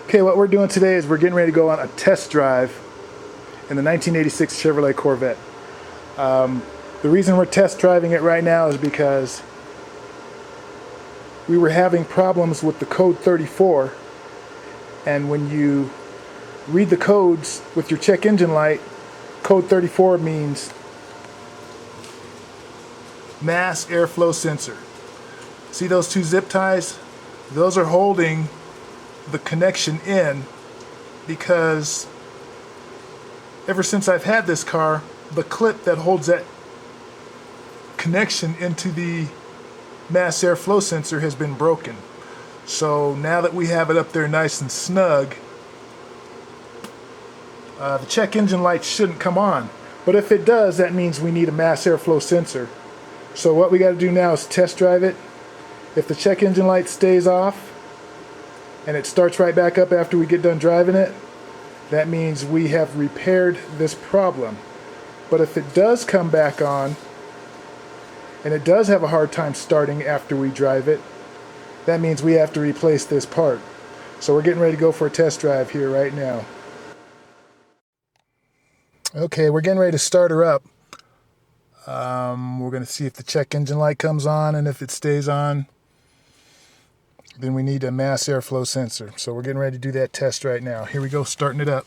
Okay, what we're doing today is we're getting ready to go on a test drive in the 1986 Chevrolet Corvette. The reason we're test driving it right now is because we were having problems with the code 34, and when you read the codes with your check engine light, code 34 means mass airflow sensor. See those two zip ties? Those are holding the connection in, because ever since I've had this car, the clip that holds that connection into the mass airflow sensor has been broken. So now that we have it up there nice and snug, the check engine light shouldn't come on. But if it does, that means we need a mass airflow sensor. So what we got to do now is test drive it. If the check engine light stays off and it starts right back up after we get done driving it, that means we have repaired this problem. But if it does come back on and it does have a hard time starting after we drive it, that means we have to replace this part. So we're getting ready to go for a test drive here right now. Okay, we're getting ready to start her up. We're going to see if the check engine light comes on, and if it stays on, then we need a mass airflow sensor. So we're getting ready to do that test right now. Here we go, starting it up.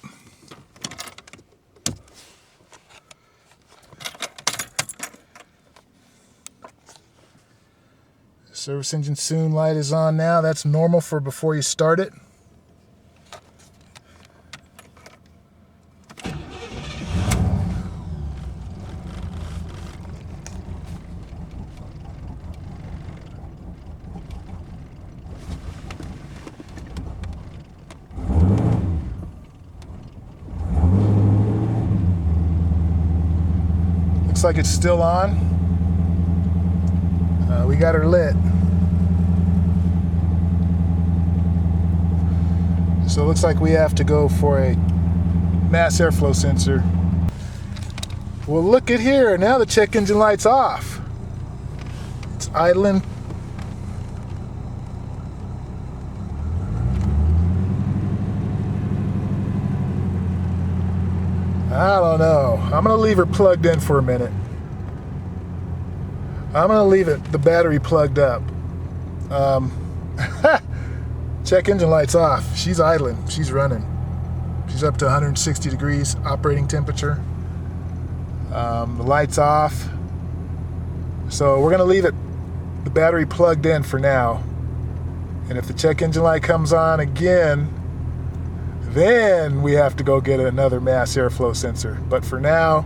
Service engine soon light is on now. That's normal for before you start it. Looks like it's still on. We got her lit. So it looks like we have to go for a mass airflow sensor. Well, look at here. Now the check engine light's off. It's idling. I don't know. I'm going to leave her plugged in for a minute. I'm going to leave the battery plugged up. Check engine light's off. She's idling. She's running. She's up to 160 degrees operating temperature. The light's off. So we're going to leave the battery plugged in for now. And if the check engine light comes on again, then we have to go get another mass airflow sensor. But for now,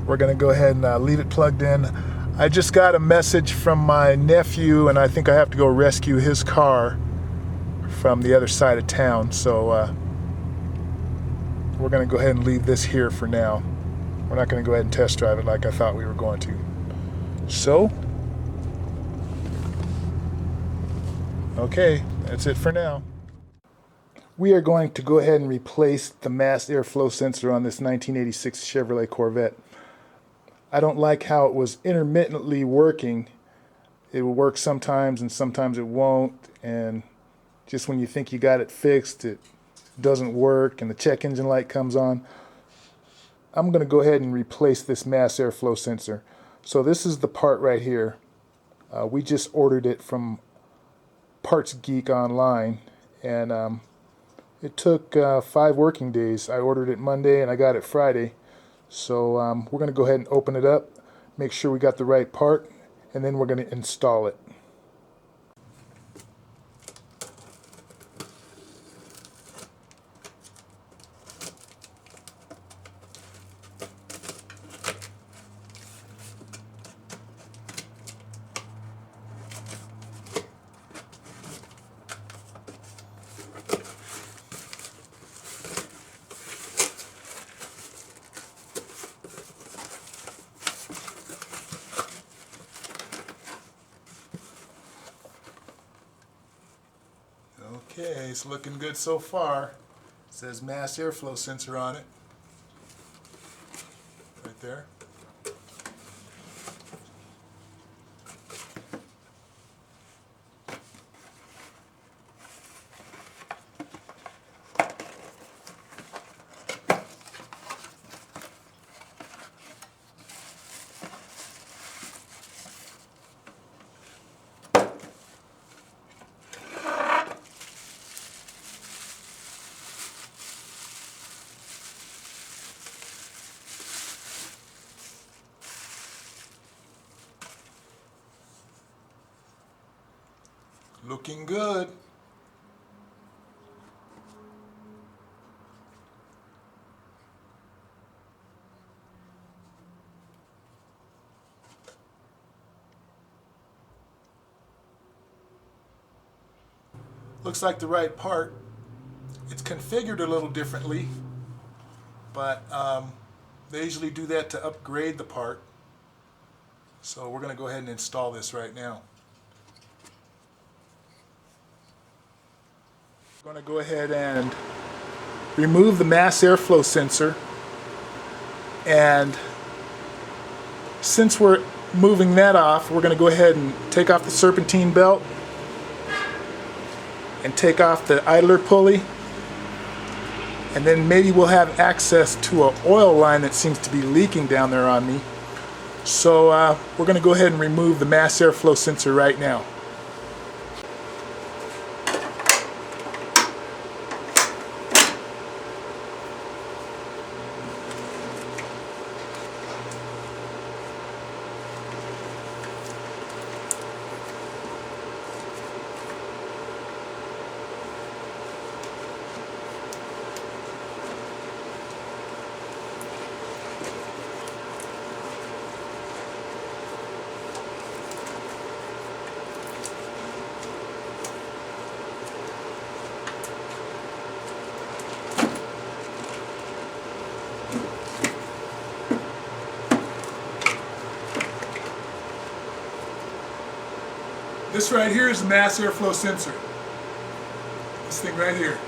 we're going to go ahead and leave it plugged in. I just got a message from my nephew, and I think I have to go rescue his car from the other side of town. So we're going to go ahead and leave this here for now. We're not going to go ahead and test drive it like I thought we were going to. So, okay, that's it for now. We are going to go ahead and replace the mass airflow sensor on this 1986 Chevrolet Corvette. I don't like how it was intermittently working. It will work sometimes and sometimes it won't, and just when you think you got it fixed, it doesn't work and the check engine light comes on. I'm going to go ahead and replace this mass airflow sensor. So this is the part right here. We just ordered it from Parts Geek online, and it took 5 working days. I ordered it Monday and I got it Friday. So we're going to go ahead and open it up, make sure we got the right part, and then we're going to install it. Okay, it's looking good so far. It says mass airflow sensor on it. Right there. Looking good. Looks like the right part. It's configured a little differently, but they usually do that to upgrade the part. So we're going to go ahead and install this right now. I'm going to go ahead and remove the mass airflow sensor, and since we're moving that off, we're going to go ahead and take off the serpentine belt and take off the idler pulley, and then maybe we'll have access to an oil line that seems to be leaking down there on me. So we're going to go ahead and remove the mass airflow sensor right now. This right here is the mass airflow sensor. This thing right here.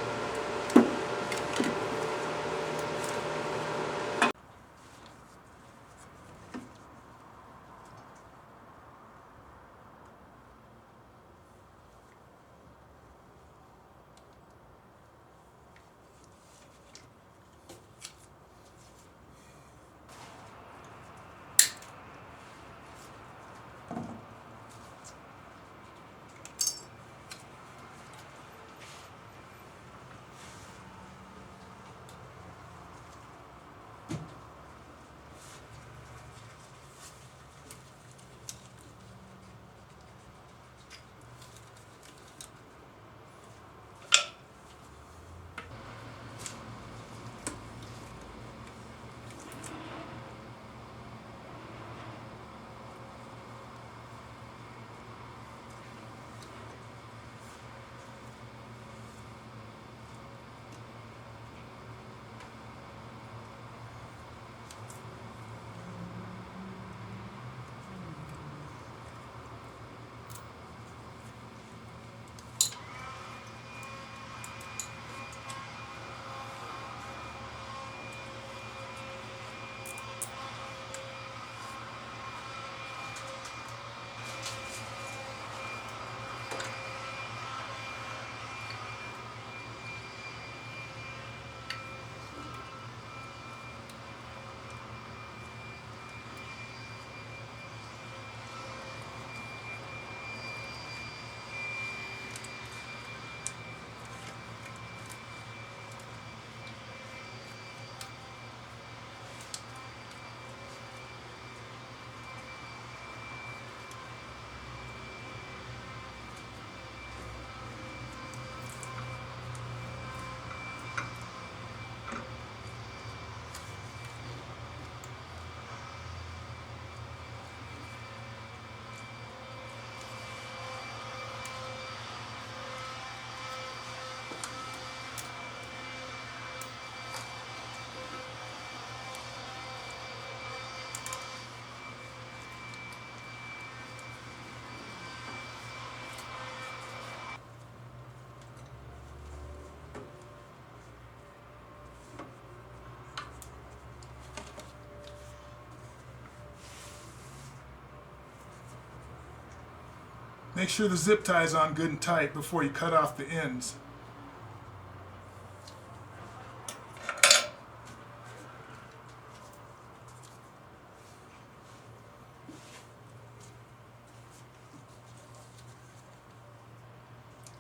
Make sure the zip tie is on good and tight before you cut off the ends.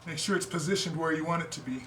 Make sure it's positioned where you want it to be.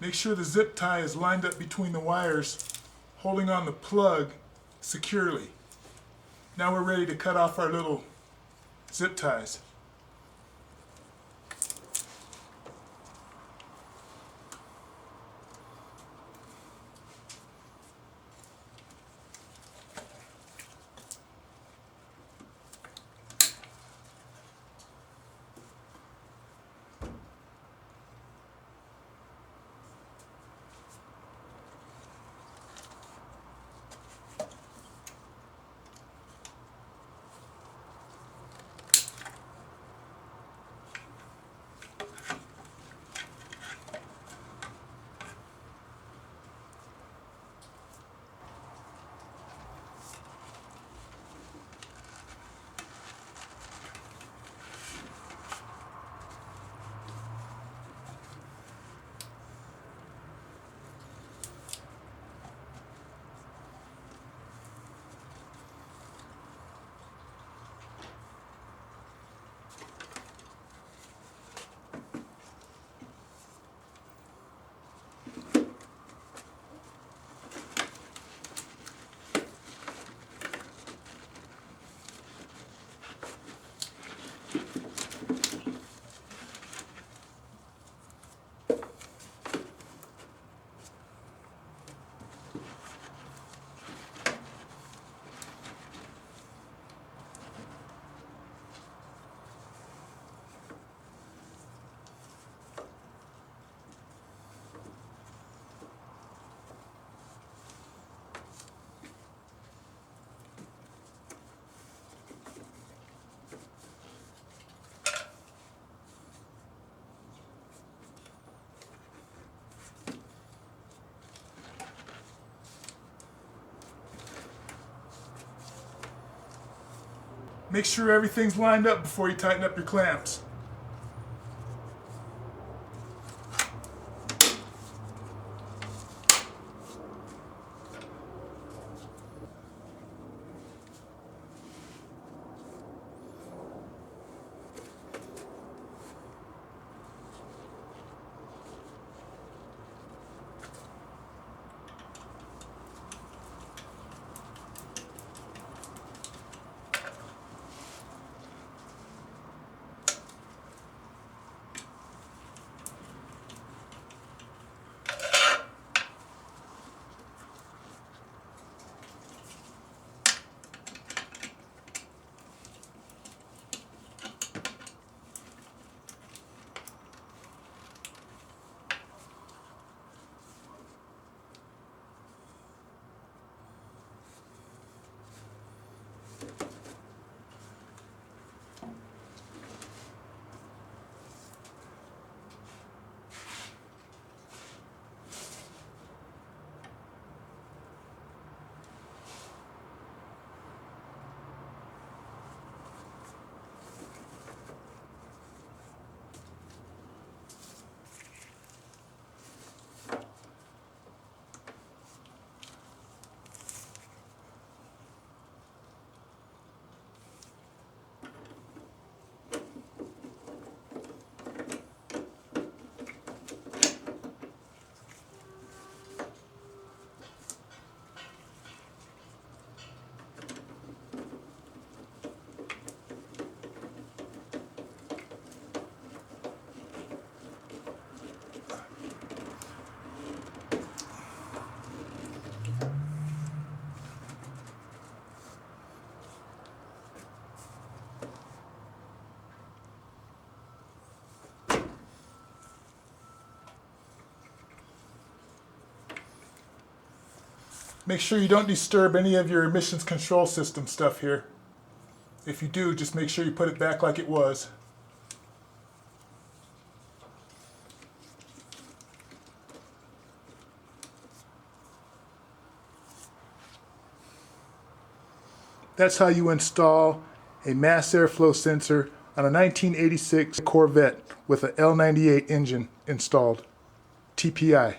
Make sure the zip tie is lined up between the wires, holding on the plug securely. Now we're ready to cut off our little zip ties. Make sure everything's lined up before you tighten up your clamps. Make sure you don't disturb any of your emissions control system stuff here. If you do, just make sure you put it back like it was. That's how you install a mass airflow sensor on a 1986 Corvette with an L98 engine installed. TPI.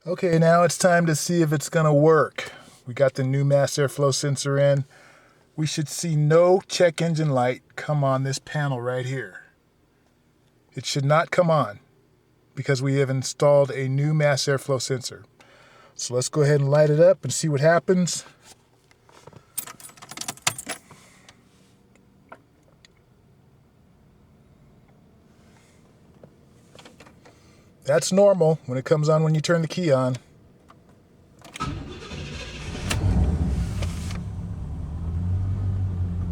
Okay, now it's time to see if it's going to work. We got the new mass airflow sensor in. we should see no check engine light come on this panel right here. It should not come on because we have installed a new mass airflow sensor. So let's go ahead and light it up and see what happens. That's normal when it comes on when you turn the key on.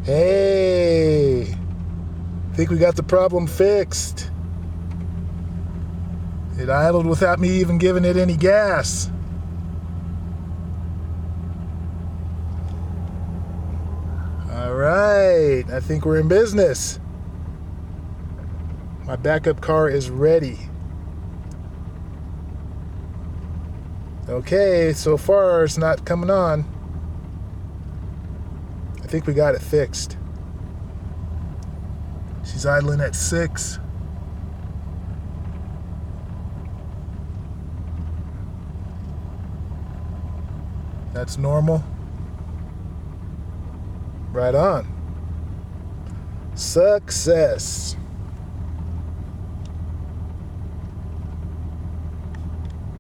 Hey, I think we got the problem fixed. It idled without me even giving it any gas. All right, I think we're in business. My backup car is ready. Okay, so far it's not coming on. I think we got it fixed. She's idling at 6. That's normal. Right on. Success.